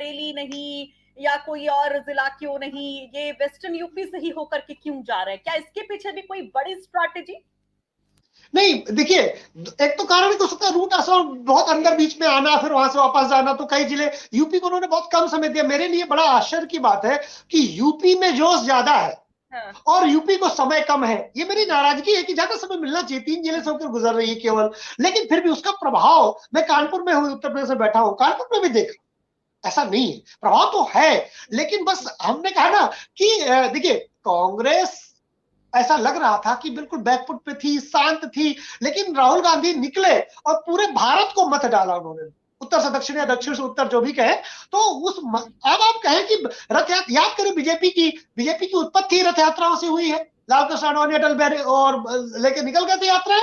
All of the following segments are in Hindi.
बरेली नहीं या कोई और जिला क्यों नहीं, ये वेस्टर्न यूपी से ही होकर के क्यों जा रहे हैं? क्या इसके पीछे भी कोई बड़ी स्ट्रैटेजी? नहीं, देखिए, एक तो कारण हो सकता है रूट आसान, बहुत अंदर बीच में आना, फिर वहां से वापस जाना। तो कई जिले यूपी को उन्होंने बहुत कम समय दिया। मेरे लिए बड़ा आश्चर्य की बात है कि यूपी में जोश ज्यादा है हाँ। और यूपी को समय कम है। ये मेरी नाराजगी है कि ज्यादा समय मिलना चाहिए, 3 जिले से होकर गुजर रही है केवल। लेकिन फिर भी उसका प्रभाव, मैं कानपुर में हूं, उत्तर प्रदेश में बैठा हूं, कानपुर में भी देख, ऐसा नहीं है, प्रभाव तो है। लेकिन बस हमने कहा ना कि देखिए, कांग्रेस ऐसा लग रहा था कि बिल्कुल बैकफुट पे थी, शांत थी। लेकिन राहुल गांधी निकले और पूरे भारत को मत डाला उन्होंने, उत्तर से दक्षिण या दक्षिण से उत्तर, जो भी कहे। तो अब आप कहें कि रथ यात्रा, याद करें बीजेपी की उत्पत्ति रथ यात्राओं से हुई है। लाल कृष्ण आडवाणी, अटल बिहारी और लेके निकल गए थे यात्राएं।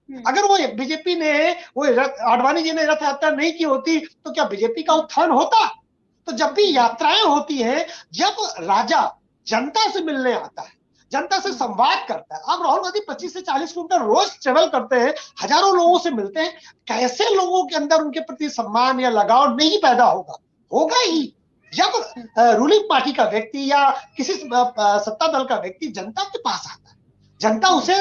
अगर वो बीजेपी ने, वो आडवाणी जी ने रथ यात्रा नहीं की होती तो क्या बीजेपी का उत्थान होता? तो जब भी यात्राएं होती हैं, जब राजा जनता से मिलने आता है, जनता से संवाद करता है। अब राहुल गांधी 25 से 40 किलोमीटर रोज ट्रेवल करते हैं, हजारों लोगों से मिलते हैं। कैसे लोगों के अंदर उनके प्रति सम्मान या लगाव नहीं पैदा होगा? होगा ही जब रूलिंग पार्टी का व्यक्ति या किसी सत्ता दल का व्यक्ति जनता के पास आता है। जनता उसे,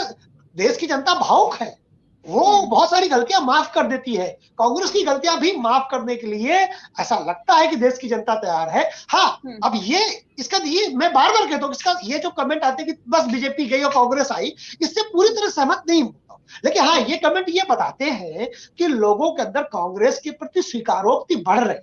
देश की जनता भावुक है, वो बहुत सारी गलतियां माफ कर देती है। कांग्रेस की गलतियां भी माफ करने के लिए ऐसा लगता है कि देश की जनता तैयार है। हाँ, अब ये इसका, ये मैं बार बार कहता हूँ, इसका ये जो कमेंट आते हैं कि बस बीजेपी गई और कांग्रेस आई, इससे पूरी तरह सहमत नहीं हूं। लेकिन हाँ, ये कमेंट ये बताते हैं कि लोगों के अंदर कांग्रेस के प्रति स्वीकारोक्ति बढ़ रही।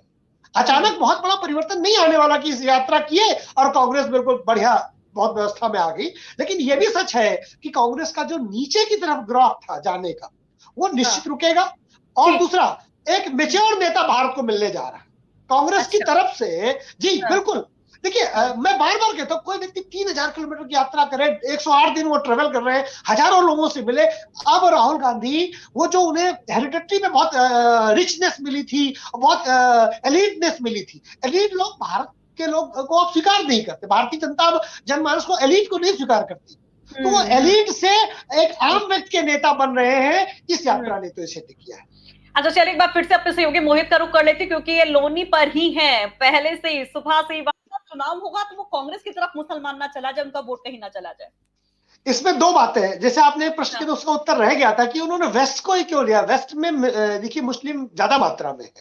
अचानक बहुत बड़ा परिवर्तन नहीं आने वाला कि इस यात्रा किए और कांग्रेस बिल्कुल बढ़िया, बहुत व्यवस्था में आ गई। लेकिन यह भी सच है कि कांग्रेस का जो नीचे की तरफ ग्राफ था जाने का, वो निश्चित रुकेगा। और दूसरा, एक मेच्योर नेता भारत को मिलने जा रहा है कांग्रेस की तरफ से। जी बिल्कुल। देखिए, मैं बार बार कहता हूं, कोई व्यक्ति 3000 किलोमीटर की यात्रा करे, 108 दिन वो ट्रेवल कर रहे हैं, हजारों लोगों से मिले। अब राहुल गांधी, वो जो उन्हें हेरिडिटरी में बहुत रिचनेस मिली थी, बहुत एलिटनेस मिली थी, एलिट लोग भारत के लोग को आप स्वीकार नहीं करते। भारतीय जनता जनमानस को, एलिट को नहीं स्वीकार करती। तो वो एलिट से एक आम व्यक्ति के नेता बन रहे हैं, इस यात्रा ने तो इसे किया है। अच्छा, चलिए एक बार फिर से अपने सहयोगी मोहित का रुख कर लेती, क्योंकि ये लोनी पर ही है पहले से ही, सुबह से ही। चुनाव होगा तो वो कांग्रेस की तरफ मुसलमान ना चला जाए, उनका वोट कहीं ना चला जाए। इसमें दो बातें हैं। जैसे आपने प्रश्न किया तो उसका उत्तर रह गया था कि उन्होंने वेस्ट को ही क्यों लिया। वेस्ट में देखिए मुस्लिम ज्यादा मात्रा में है,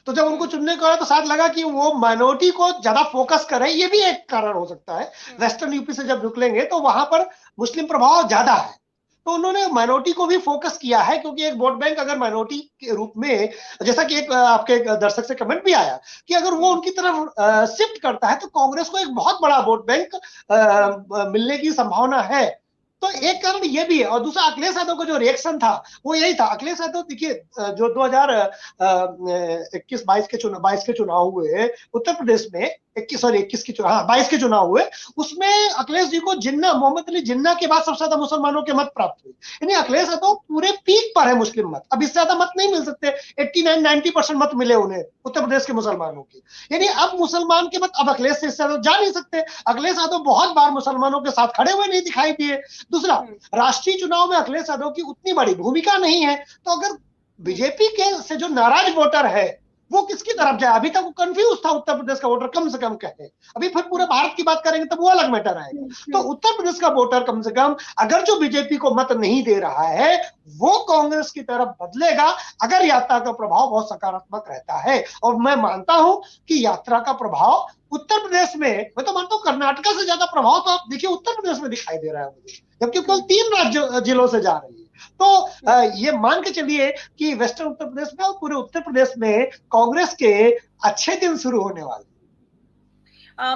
तो जब उनको चुनने को आया तो शायद लगा कि वो माइनॉरिटी को ज्यादा फोकस करें। ये भी एक कारण हो सकता है। वेस्टर्न यूपी से जब निकलेंगे तो वहां पर मुस्लिम प्रभाव ज्यादा है, तो उन्होंने माइनॉरिटी को भी फोकस किया है। क्योंकि एक वोट बैंक अगर माइनॉरिटी के रूप में, जैसा कि एक आपके दर्शक से कमेंट भी आया कि अगर वो उनकी तरफ शिफ्ट करता है तो कांग्रेस को एक बहुत बड़ा वोट बैंक मिलने की संभावना है। तो एक कारण ये भी है। और दूसरा, अखिलेश यादव का जो रिएक्शन था वो यही था। अखिलेश यादव देखिए, जो 2021-22 के चुनाव हुए उत्तर प्रदेश में, 21 के चुनाव, हाँ 22 के चुनाव हुए, उसमें अखिलेश जी को जिन्ना, मोहम्मद अली जिन्ना के बाद सबसे ज्यादा मुसलमानों के मत प्राप्त हुए। यानी अखिलेश यादव पूरे पीक पर है मुस्लिम मत। अब इससे ज्यादा मत नहीं मिल सकते। 89-90% मत मिले उन्हें उत्तर प्रदेश के मुसलमानों के। यानी अब मुसलमान के मत अब अखिलेश से इससे जा नहीं सकते। अखिलेश यादव बहुत बार मुसलमानों के साथ खड़े हुए नहीं दिखाई दिए। दूसरा, राष्ट्रीय चुनाव में अखिलेश यादव की उतनी बड़ी भूमिका नहीं है। तो अगर बीजेपी के से जो नाराज वोटर है वो किसकी तरफ जाए? अभी तक वो कंफ्यूज था उत्तर प्रदेश का वोटर, कम से कम कहे। अभी फिर पूरे भारत की बात करेंगे तो वो अलग मैटर आएगा। तो उत्तर प्रदेश का वोटर कम से कम, अगर जो बीजेपी को मत नहीं दे रहा है, वो कांग्रेस की तरफ बदलेगा अगर यात्रा का प्रभाव बहुत सकारात्मक रहता है। और मैं मानता हूं कि यात्रा का प्रभाव उत्तर प्रदेश में, मैं तो मानता हूं कर्नाटका से ज्यादा प्रभाव तो आप देखिए उत्तर प्रदेश में दिखाई दे रहा है मुझे, जबकि केवल 3 राज्य जिलों से जा रही है। तो ये मान के चलिए कि वेस्टर्न उत्तर प्रदेश में और पूरे उत्तर प्रदेश में कांग्रेस के अच्छे दिन शुरू होने वाले।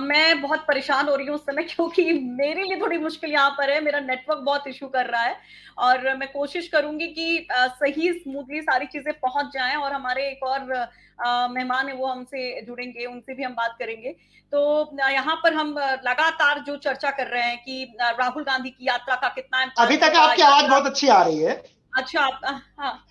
मैं बहुत परेशान हो रही हूँ उस समय, क्योंकि मेरे लिए थोड़ी मुश्किल यहाँ पर है। मेरा नेटवर्क बहुत इशू कर रहा है और मैं कोशिश करूंगी कि सही स्मूथली सारी चीजें पहुंच जाएं। और हमारे एक और मेहमान है, वो हमसे जुड़ेंगे, उनसे भी हम बात करेंगे। तो यहाँ पर हम लगातार जो चर्चा कर रहे हैं कि राहुल गांधी की यात्रा का कितना अभी तक आपकी आवाज बहुत अच्छी आ रही है। अच्छा, हाँ,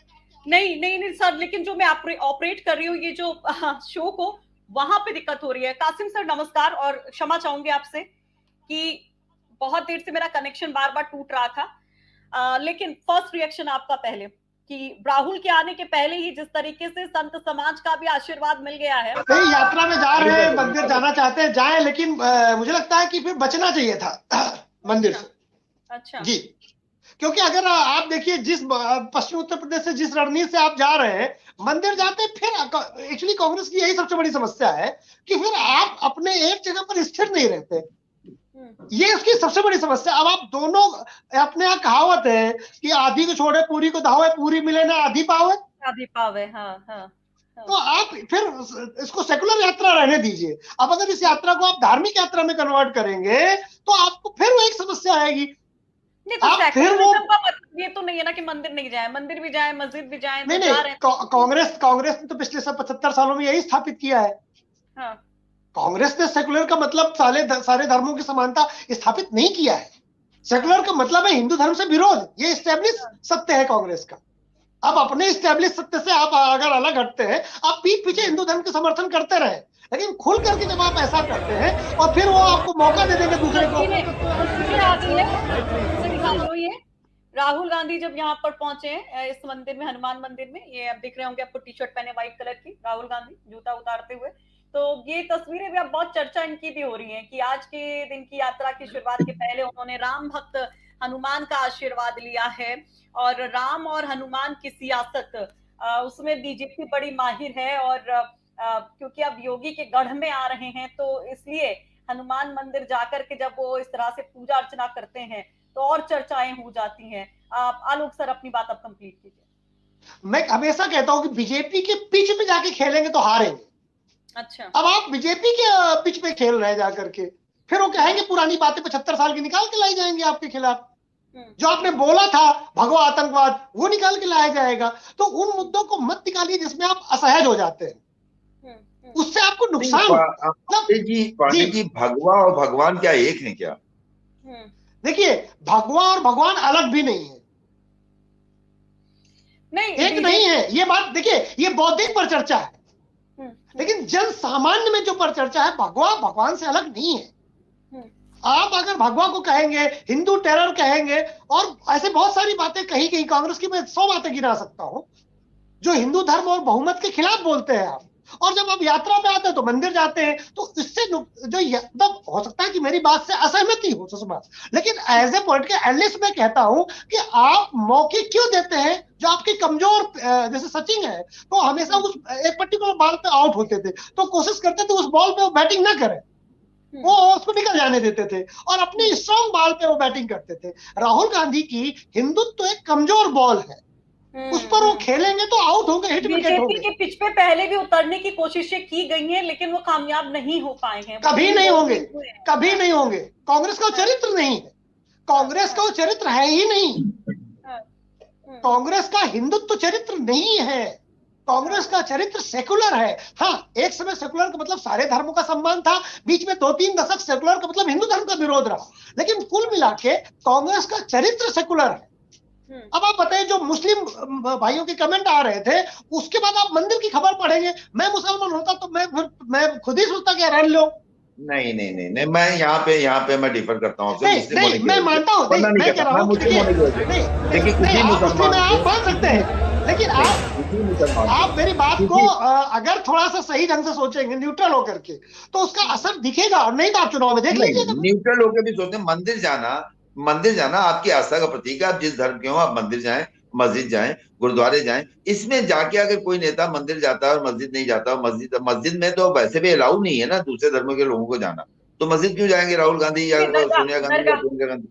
नहीं नहीं नहीं सर, लेकिन जो मैं ऑपरेट कर रही हूँ ये जो शो को, वहां पे दिक्कत हो रही है। कासिम सर नमस्कार, और क्षमा चाहूंगी आपसे कि बहुत देर से मेरा कनेक्शन बार बार टूट रहा था। लेकिन फर्स्ट रिएक्शन आपका पहले। कि राहुल के आने के पहले ही जिस तरीके से संत समाज का भी आशीर्वाद मिल गया है। नहीं, यात्रा में जा रहे हैं, मंदिर जाना चाहते हैं, जाएं, लेकिन मुझे लगता है कि फिर बचना चाहिए था मंदिर से। अच्छा जी, क्योंकि अगर आप देखिए जिस पश्चिम उत्तर प्रदेश से जिस रणनीति से आप जा रहे हैं, मंदिर जाते, फिर एक्चुअली कांग्रेस की यही सबसे बड़ी समस्या है कि फिर आप अपने एक जगह पर स्थिर नहीं रहते। ये उसकी सबसे बड़ी समस्या। अब आप दोनों, अपने यहाँ कहावत है कि आधी को छोड़े पूरी को धावे, पूरी मिले ना आधी पावे। आधी पावे, हाँ हाँ। तो आप फिर इसको सेकुलर यात्रा रहने दीजिए। अब अगर इस यात्रा को आप धार्मिक यात्रा में कन्वर्ट करेंगे तो आपको फिर वो एक समस्या आएगी। नहीं तो सेकुलरिज्म का मतलब ये तो नहीं है ना कि मंदिर नहीं जाए, मंदिर भी जाए, मस्जिद भी जाए। नहीं, कांग्रेस ने तो पिछले 75 सालों में यही स्थापित किया है। हाँ। कांग्रेस ने सेकुलर का मतलब सारे धर्मों की समानता स्थापित नहीं किया है। सेकुलर का मतलब है हिंदू धर्म से विरोध। ये स्टैब्लिश सत्य है कांग्रेस का। अब अपने स्टैब्लिश सत्य से आप अगर अलग हटते हैं, आप पीठ पीछे हिंदू धर्म के समर्थन करते रहे, लेकिन खुल करके जब आप ऐसा करते हैं और फिर वो आपको मौका दे देंगे दूसरे को। राहुल गांधी जब यहाँ पर पहुंचे इस मंदिर में, हनुमान मंदिर में, ये आप दिख रहे होंगे आपको, टी शर्ट पहने व्हाइट कलर की, राहुल गांधी जूता उतारते हुए। तो ये तस्वीरें भी अब बहुत चर्चा इनकी भी हो रही है कि आज के दिन की यात्रा की शुरुआत के पहले उन्होंने राम भक्त हनुमान का आशीर्वाद लिया है। और राम और हनुमान की सियासत, उसमें बीजेपी बड़ी माहिर है। और क्योंकि अब योगी के गढ़ में आ रहे हैं, तो इसलिए हनुमान मंदिर जाकर के जब वो इस तरह से पूजा अर्चना करते हैं तो और चर्चाएं हो जाती हैं। आलोक सर अपनी बात अब कंप्लीट कीजिए। मैं हमेशा कहता हूं कि बीजेपी के पिच पे जाके खेलेंगे तो हारेंगे। अच्छा, अब आप बीजेपी के पिच पे खेल रहे हैं जाकर के, फिर वो कहेंगे पुरानी बातें 75 साल की निकाल के लाई जाएंगे आपके खिलाफ। जो आपने बोला था भगवा आतंकवाद, वो निकाल के लाया जाएगा। तो उन मुद्दों को मत निकालिए जिसमें आप असहज हो जाते हैं, उससे आपको नुकसान। पांडे जी, भगवा और भगवान क्या एक है क्या? देखिए, भगवा और भगवान अलग भी नहीं है, एक नहीं है। ये बात देखिए, ये बौद्धिक पर चर्चा है, लेकिन जन सामान्य में जो पर चर्चा है, भगवा भगवान से अलग नहीं है। आप अगर भगवा को कहेंगे, हिंदू टेरर कहेंगे, और ऐसे बहुत सारी बातें कही गई कांग्रेस की, मैं 100 बातें गिना सकता हूं जो हिंदू धर्म और बहुमत के खिलाफ बोलते हैं आप। और जब आप यात्रा पे आते हैं तो मंदिर जाते हैं, तो इससे जो मतलब हो सकता है कि मेरी बात से असहमति हो सुषमा, लेकिन एज ए पॉलिटिकल एनालिस्ट मैं कहता हूं कि आप मौके क्यों देते हैं जो आपके कमजोर, जैसे सचिन है, तो हमेशा उस एक पर्टिकुलर बॉल पे आउट होते थे, तो कोशिश करते थे उस बॉल पे वो बैटिंग ना करें, वो उसको निकल जाने देते थे और अपनी स्ट्रॉन्ग बॉल पे वो बैटिंग करते थे। राहुल गांधी की हिंदुत्व तो एक कमजोर बॉल है, उस पर वो खेलेंगे तो आउट होंगे, हिट विकेट होंगे। बीजेपी के पिच पे पहले भी उतरने की कोशिशें की गई हैं, लेकिन वो कामयाब नहीं हो पाए हैं। कभी नहीं होंगे, कभी नहीं होंगे। कांग्रेस का चरित्र नहीं है, कांग्रेस का चरित्र है ही नहीं। कांग्रेस का हिंदुत्व चरित्र नहीं है, कांग्रेस का चरित्र सेकुलर है। हाँ, एक समय सेकुलर का मतलब सारे धर्मों का सम्मान था, बीच में 2-3 दशक सेकुलर का मतलब हिंदू धर्म का विरोध रहा, लेकिन कुल मिला के कांग्रेस का चरित्र सेकुलर है। अब आप बताइए, जो मुस्लिम भाइयों के कमेंट आ रहे थे, उसके बाद आप मंदिर की खबर पढ़ेंगे। मैं मुसलमान होता तो मैं खुद ही सोचता कि रन लो। नहीं नहीं नहीं नहीं, मैं यहाँ पे मैं डिफर करता हूँ। नहीं, मैं मानता हूँ, मैं कह रहा हूँ, देखिए मुस्लिम आप मान सकते हैं, लेकिन आप मेरी बात को अगर थोड़ा सा सही ढंग से सोचेंगे, न्यूट्रल होकर के, तो उसका असर दिखेगा। और नहीं तो आप चुनाव में देख लीजिएगा। न्यूट्रल होकर भी सोचते, मंदिर जाना आपकी आस्था का प्रतीक है। आप जिस धर्म के हो, आप मंदिर जाएं, मस्जिद जाएं, गुरुद्वारे जाएं। इसमें जाके अगर कोई नेता मंदिर जाता है और मस्जिद नहीं जाता, मस्जिद में तो वैसे भी अलाउ नहीं है ना दूसरे धर्मों के लोगों को जाना, तो मस्जिद क्यों जाएंगे राहुल गांधी या सोनिया गांधी या प्रियंका गांधी?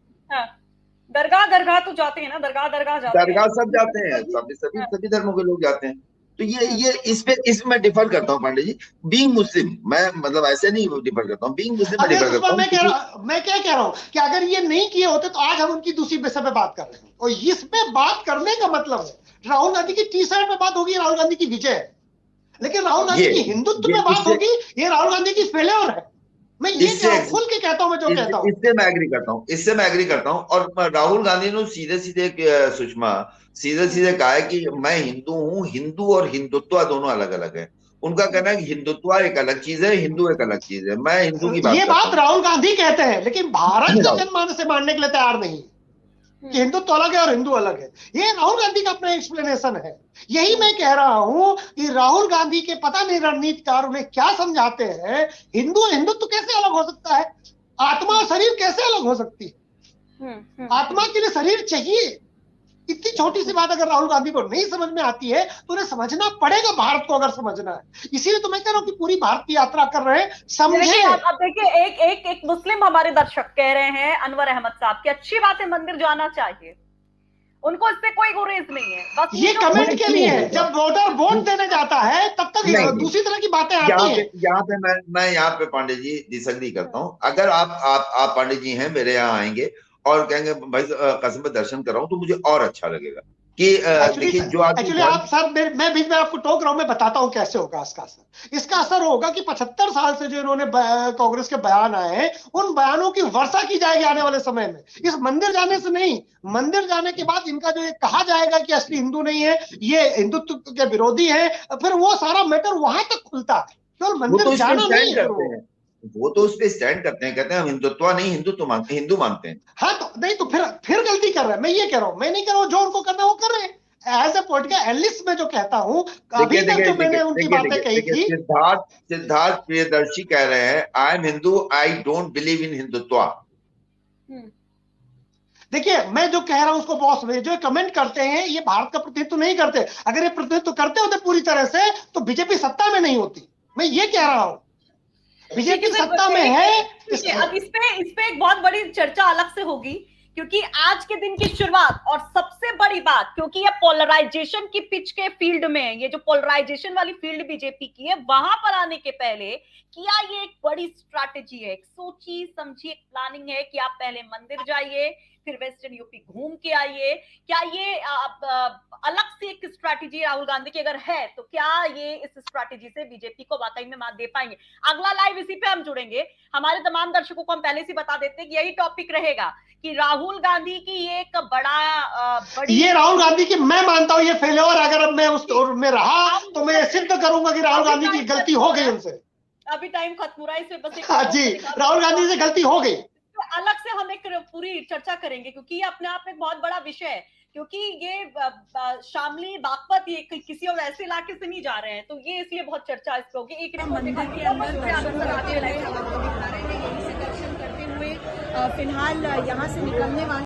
दरगाह तो जाते हैं ना, दरगाह सब जाते हैं, सभी धर्मों के लोग जाते हैं। तो ये इसमें डिफर करता हूँ पांडे जी। बीइंग मुस्लिम, मैं मतलब ऐसे नहीं डिफर करता हूँ, बीइंग मुस्लिम में डिफर करता हूँ। मैं क्या कह रहा हूँ कि अगर ये नहीं किए होते तो आज हम उनकी दूसरी विषय पे बात कर रहे हैं, और इस पे बात करने का मतलब है राहुल गांधी की टी शर्ट पे बात होगी, राहुल गांधी की विजय है, लेकिन राहुल गांधी की हिंदुत्व पे बात होगी, ये राहुल गांधी की फेलियर है। मैं ये खुल के कहता हूँ, मैं जो कहता हूँ इससे मैं एग्री करता हूँ। और राहुल गांधी ने सीधे सुषमा सीधे कहा है कि मैं हिंदू हूँ, हिंदू और हिंदुत्व दोनों अलग अलग है। उनका कहना है कि हिंदुत्व एक अलग चीज है, हिंदू एक अलग चीज है। मैं हिंदू की बात ये बात राहुल गांधी कहते हैं, लेकिन भारत का जनमानस से मानने के लिए तैयार नहीं। कि हिंदुत्व अलग है और हिंदू अलग है। ये राहुल गांधी का अपना एक्सप्लेनेशन है। यही मैं कह रहा हूं कि राहुल गांधी के पता नहीं रणनीतिकार उन्हें क्या समझाते हैं। हिंदू और हिंदुत्व कैसे अलग हो सकता है? आत्मा और शरीर कैसे अलग हो सकती है? आत्मा के लिए शरीर चाहिए। इतनी छोटी सी बात अगर राहुल गांधी को नहीं समझ में आती है तो उन्हें समझना पड़ेगा, भारत को अगर समझना है। इसीलिए तो मैं कह रहा हूं कि पूरी भारत की यात्रा कर रहे हैं, समझे। अब देखिए, एक मुस्लिम हमारे दर्शक कह रहे हैं, अनवर अहमद साहब, की अच्छी बात है, मंदिर जाना चाहिए, उनको इससे कोई गुरेज नहीं है, बस ये कमेंट के लिए है। जब वोटर वोट देने जाता है तब तक दूसरी तरह की बातें आती हैं। यहाँ पे मैं यहाँ पे पांडे जी डिसएग्री करता हूँ। अगर आप पांडे जी हैं, मेरे यहाँ आएंगे और कहेंगे भाई कसम पे दर्शन कर रहा हूँ, तो मुझे और अच्छा लगेगा कि देखिए जो एक्चुअली आप सर, मैं बीच में आपको टोक रहा हूं, मैं बताता हूं कैसे होगा इसका असर। इसका असर होगा कि 75 साल से जो इन्होंने कांग्रेस के बयान आए हैं, उन बयानों की वर्षा की जाएगी आने वाले समय में। इस मंदिर जाने से नहीं, मंदिर जाने के बाद इनका जो ये कहा जाएगा कि असली हिंदू नहीं है, ये हिंदुत्व के विरोधी है, फिर वो सारा मैटर वहां तक खुलता है। केवल मंदिर जाना नहीं है। वो तो उस पर स्टैंड करते हैं, कहते हैं हम हिंदुत्व नहीं हिंदू मानते हैं। हाँ तो नहीं, तो फिर गलती कर रहे हैं। मैं ये कह रहा हूं, मैं नहीं कह रहा हूं, जो उनको करना है वो कर रहे हैं। एज ए पॉलिटिकल एनालिस्ट मैं जो कहता हूं, अभी तक जो मैंने उनकी बातें कही थी। सिद्धार्थ प्रियदर्शी कह रहे हैं I am Hindu, I don't believe in Hindutva. देखिए, मैं जो कह रहा हूं उसको बॉस में जो कमेंट करते हैं, ये भारत का प्रतिनिधित्व नहीं करते। अगर ये प्रतिनिधित्व करते होते पूरी तरह से तो बीजेपी सत्ता में नहीं होती। मैं ये कह रहा हूं, बीजेपी सत्ता में है। अब इस पे एक बहुत बड़ी चर्चा अलग से होगी, क्योंकि आज के दिन की शुरुआत और सबसे बड़ी बात, क्योंकि ये पोलराइजेशन की पिच के फील्ड में, ये जो पोलराइजेशन वाली फील्ड बीजेपी की है, वहां पर आने के पहले क्या ये एक बड़ी स्ट्रैटेजी है, एक सोची समझी एक प्लानिंग है कि आप पहले मंदिर जाइए, फिर वेस्टर्न यूपी घूम के आइए? क्या ये अलग से एक स्ट्रैटेजी राहुल गांधी की अगर है, तो क्या ये इस स्ट्रैटेजी से बीजेपी को वाकई में मात दे पाएंगे? अगला लाइव इसी पे हम जुड़ेंगे। हमारे तमाम दर्शकों को हम पहले से बता देते हैं कि यही टॉपिक रहेगा कि राहुल गांधी की एक बड़ी ये राहुल गांधी की, मैं मानता हूं ये फेलियर, अगर मैं उस दौर में रहा तो मैं सिद्ध करूंगा कि राहुल गांधी की गलती हो गई उनसे। अभी टाइम खत्म हो रहा है, इसमें बस हाँ जी, राहुल गांधी से गलती हो गई। तो अलग से हम एक पूरी चर्चा करेंगे, क्योंकि ये अपने आप में बहुत बड़ा विषय है, क्योंकि ये शामली बागपत ये किसी और ऐसे इलाके से नहीं जा रहे हैं, तो ये इसलिए बहुत चर्चा इस पे होगी। एक मंदिर के अंदर दर्शन करते हुए फिलहाल यहाँ से निकलने वाले